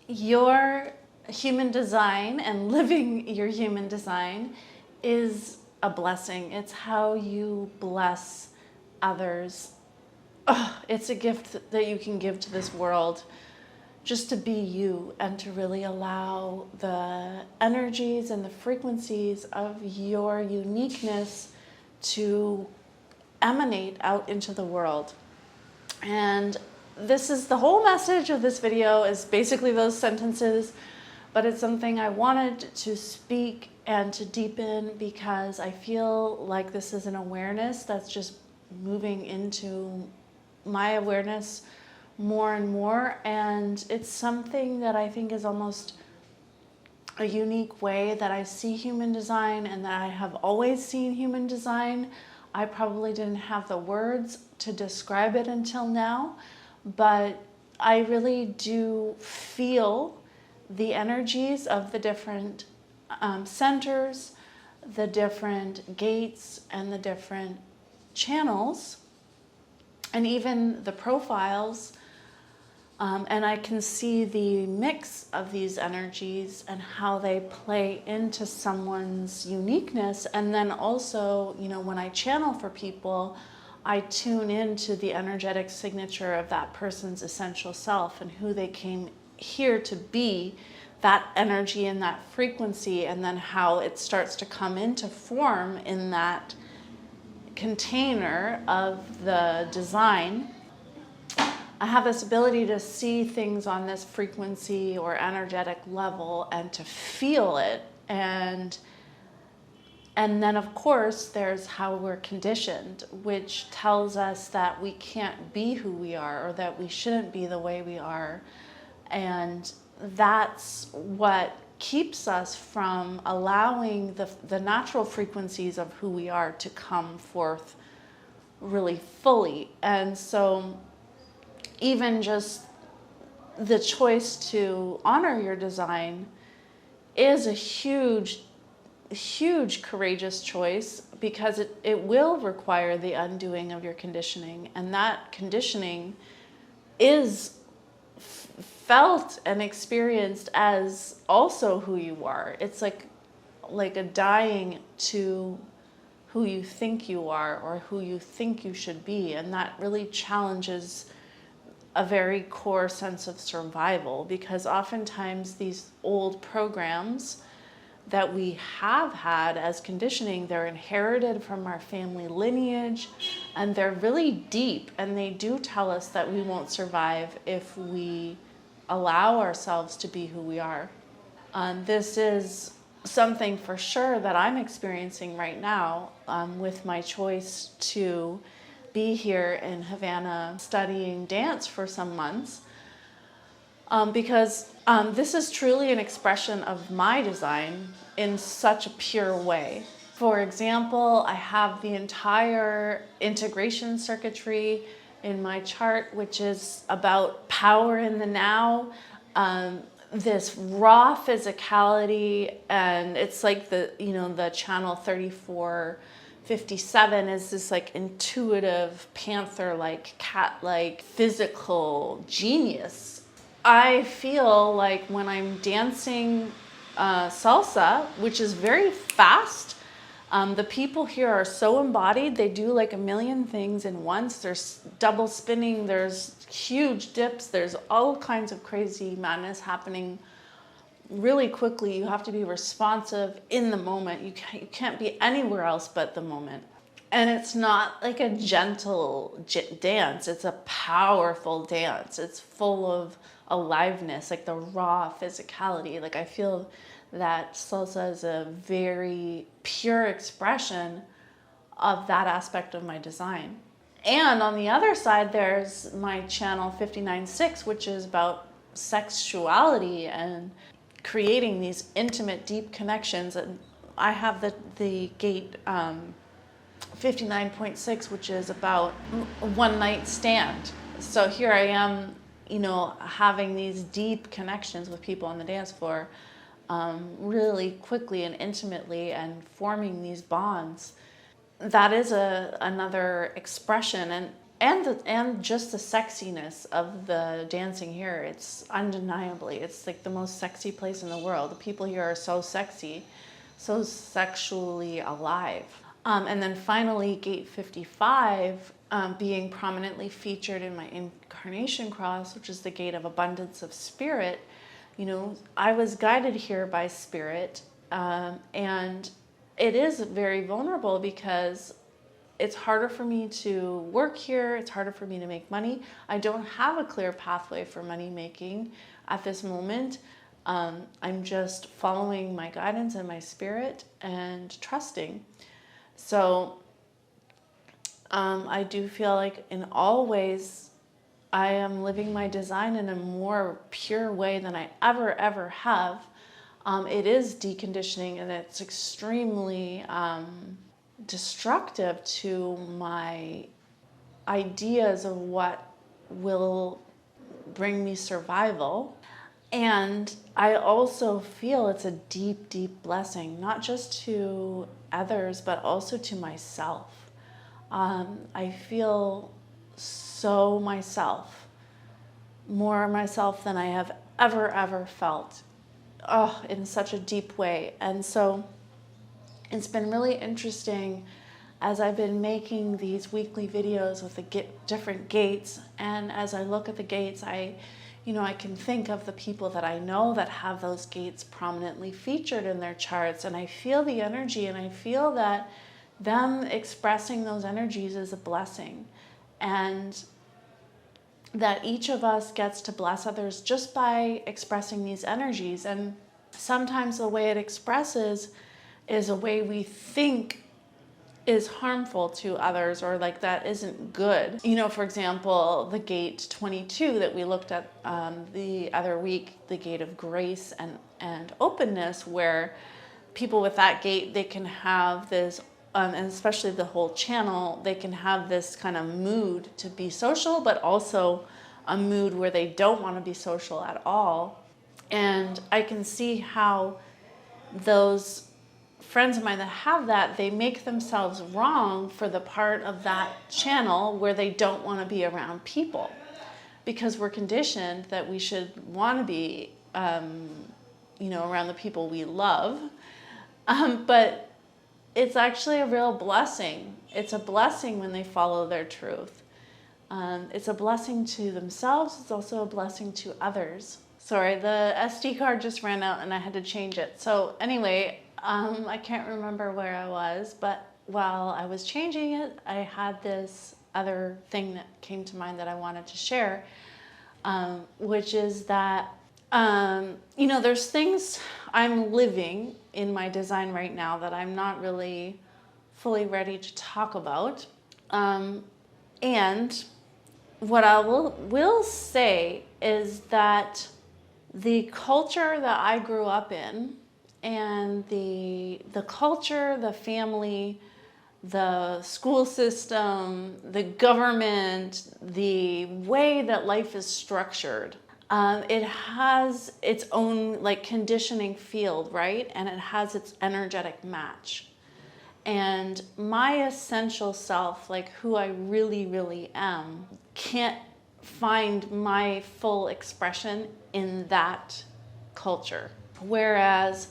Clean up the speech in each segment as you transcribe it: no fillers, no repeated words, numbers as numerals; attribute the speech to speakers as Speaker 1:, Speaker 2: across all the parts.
Speaker 1: Your human design and living your human design is a blessing. It's how you bless others. It's a gift that you can give to this world, just to be you and to really allow the energies and the frequencies of your uniqueness to emanate out into the world. And this is the whole message of this video, is basically those sentences, but it's something I wanted to speak and to deepen because I feel like this is an awareness that's just moving into my awareness more and more, and it's something that I think is almost a unique way that I see human design and that I have always seen human design. I probably didn't have the words to describe it until now, but I really do feel the energies of the different centers, the different gates, and the different channels, and even the profiles. And I can see the mix of these energies and how they play into someone's uniqueness. And then also, you know, when I channel for people, I tune into the energetic signature of that person's essential self and who they came here to be, that energy and that frequency, and then how it starts to come into form in that container of the design. I have this ability to see things on this frequency or energetic level and to feel it. And then of course there's how we're conditioned, which tells us that we can't be who we are or that we shouldn't be the way we are. And that's what keeps us from allowing the natural frequencies of who we are to come forth really fully. And so even just the choice to honor your design is a huge, huge courageous choice, because it will require the undoing of your conditioning. And that conditioning is felt and experienced as also who you are. It's like a dying to who you think you are or who you think you should be. And that really challenges a very core sense of survival, because oftentimes these old programs that we have had as conditioning, they're inherited from our family lineage, and they're really deep, and they do tell us that we won't survive if we allow ourselves to be who we are. This is something for sure that I'm experiencing right now with my choice to be here in Havana studying dance for some months, because this is truly an expression of my design in such a pure way. For example, I have the entire integration circuitry in my chart, which is about power in the now, this raw physicality, and it's like the channel 3457 is this like intuitive, panther-like, cat-like, physical genius. I feel like when I'm dancing salsa, which is very fast, the people here are so embodied. They do like a million things in once. There's double spinning, there's huge dips, there's all kinds of crazy madness happening really quickly. You have to be responsive in the moment. You can't be anywhere else but the moment. And it's not like a gentle dance. It's a powerful dance. It's full of aliveness, like the raw physicality. Like I feel that salsa is a very pure expression of that aspect of my design. And on the other side, there's my channel 596, which is about sexuality and creating these intimate, deep connections. And I have the gate 59.6, which is about one night stand. So here I am, having these deep connections with people on the dance floor, really quickly and intimately, and forming these bonds. That is another expression. and just the sexiness of the dancing here. It's undeniably, it's like the most sexy place in the world. The people here are so sexy, so sexually alive. And then finally, gate 55, being prominently featured in my incarnation cross, which is the gate of abundance of spirit. You know, I was guided here by spirit, and it is very vulnerable because it's harder for me to work here. It's harder for me to make money. I don't have a clear pathway for money making at this moment. I'm just following my guidance and my spirit and trusting. So I do feel like in all ways, I am living my design in a more pure way than I ever have. It is deconditioning, and it's extremely destructive to my ideas of what will bring me survival. And I also feel it's a deep blessing, not just to others, but also to myself. I feel so myself, more myself than I have ever felt, in such a deep way. And so it's been really interesting as I've been making these weekly videos with the different gates. And as I look at the gates, I can think of the people that I know that have those gates prominently featured in their charts. And I feel the energy, and I feel that them expressing those energies is a blessing. And that each of us gets to bless others just by expressing these energies. And sometimes the way it expresses is a way we think is harmful to others, or like that isn't good. You know, for example, the gate 22 that we looked at the other week, the gate of grace and openness, where people with that gate, they can have this, and especially the whole channel, they can have this kind of mood to be social, but also a mood where they don't want to be social at all. And I can see how those friends of mine that have that, they make themselves wrong for the part of that channel where they don't want to be around people, because we're conditioned that we should want to be, around the people we love. But it's actually a real blessing. It's a blessing when they follow their truth. It's a blessing to themselves. It's also a blessing to others. Sorry, the SD card just ran out and I had to change it. So anyway, I can't remember where I was, but while I was changing it, I had this other thing that came to mind that I wanted to share, which is that, there's things I'm living in my design right now that I'm not really fully ready to talk about. And what I will say is that the culture that I grew up in, and the culture, the family, the school system, the government, the way that life is structured, it has its own like conditioning field, right? And it has its energetic match. And my essential self, like who I really am, can't find my full expression in that culture. Whereas,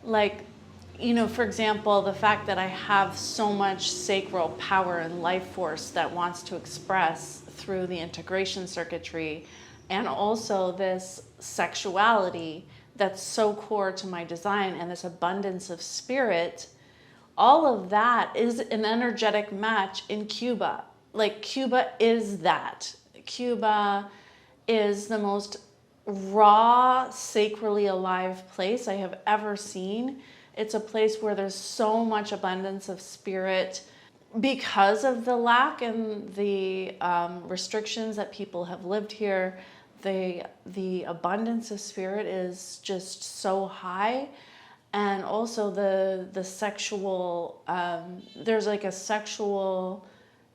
Speaker 1: for example, the fact that I have so much sacral power and life force that wants to express through the integration circuitry, and also this sexuality that's so core to my design, and this abundance of spirit, all of that is an energetic match in Cuba. Like, Cuba is that. Cuba is the most raw, sacrally alive place I have ever seen. It's a place where there's so much abundance of spirit because of the lack and the restrictions that people have lived here. The abundance of spirit is just so high. And also the sexual, there's like a sexual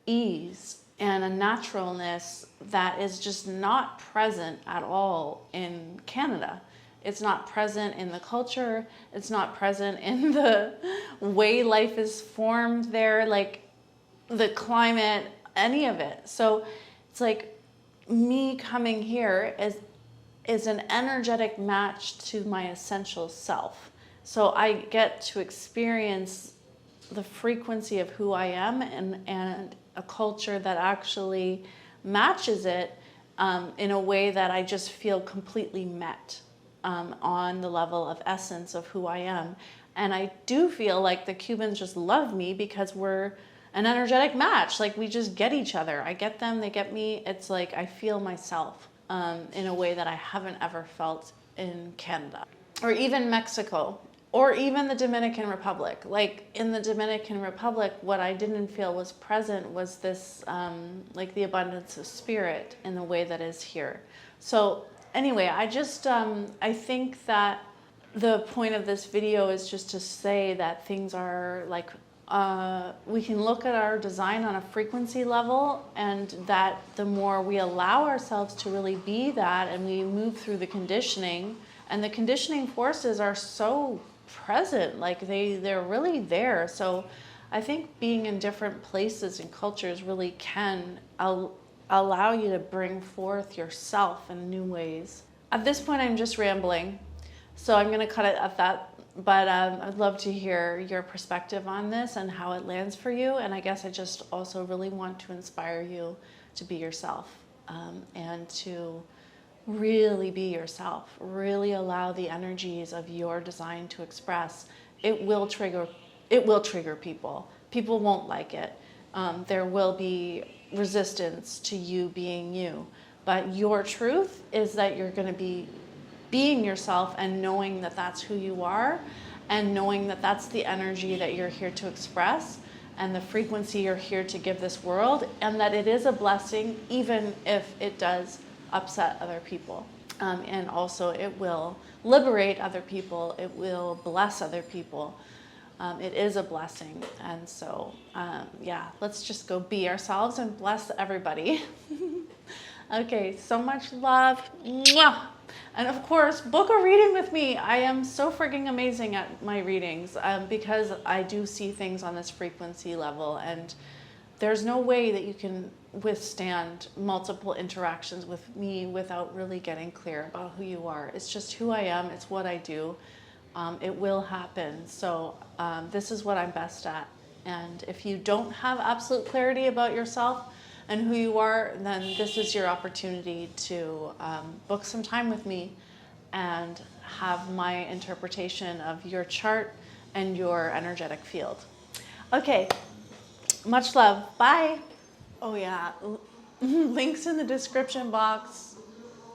Speaker 1: ease and a naturalness that is just not present at all in Canada. It's not present in the culture. It's not present in the way life is formed there. Like the climate, any of it. So it's like me coming here is an energetic match to my essential self. So I get to experience the frequency of who I am and a culture that actually matches it in a way that I just feel completely met on the level of essence of who I am. And I do feel like the Cubans just love me because we're an energetic match. Like we just get each other. I get them, they get me. It's like I feel myself in a way that I haven't ever felt in Canada or even Mexico or even the Dominican Republic. Like in the Dominican Republic, what I didn't feel was present was this, like the abundance of spirit in the way that is here. So anyway, I just, I think that the point of this video is just to say that things are like, we can look at our design on a frequency level, and that the more we allow ourselves to really be that and we move through the conditioning, and the conditioning forces are so present, like they're really there. So I think being in different places and cultures really can allow you to bring forth yourself in new ways. At this point, I'm just rambling, so I'm going to cut it at that. But I'd love to hear your perspective on this and how it lands for you. And I guess I just also really want to inspire you to be yourself and to really be yourself. Really allow the energies of your design to express. It will trigger people. People won't like it. There will be resistance to you being you. But your truth is that you're going to be being yourself and knowing that that's who you are and knowing that that's the energy that you're here to express and the frequency you're here to give this world, and that it is a blessing even if it does upset other people. And also it will liberate other people. It will bless other people. It is a blessing. And so, yeah, let's just go be ourselves and bless everybody. Okay, so much love. Mwah! And of course, book a reading with me. I am so freaking amazing at my readings because I do see things on this frequency level, and there's no way that you can withstand multiple interactions with me without really getting clear about who you are. It's just who I am. It's what I do. It will happen. So this is what I'm best at. And if you don't have absolute clarity about yourself and who you are, then this is your opportunity to book some time with me and have my interpretation of your chart and your energetic field. Okay, much love. Bye. Oh yeah, links in the description box.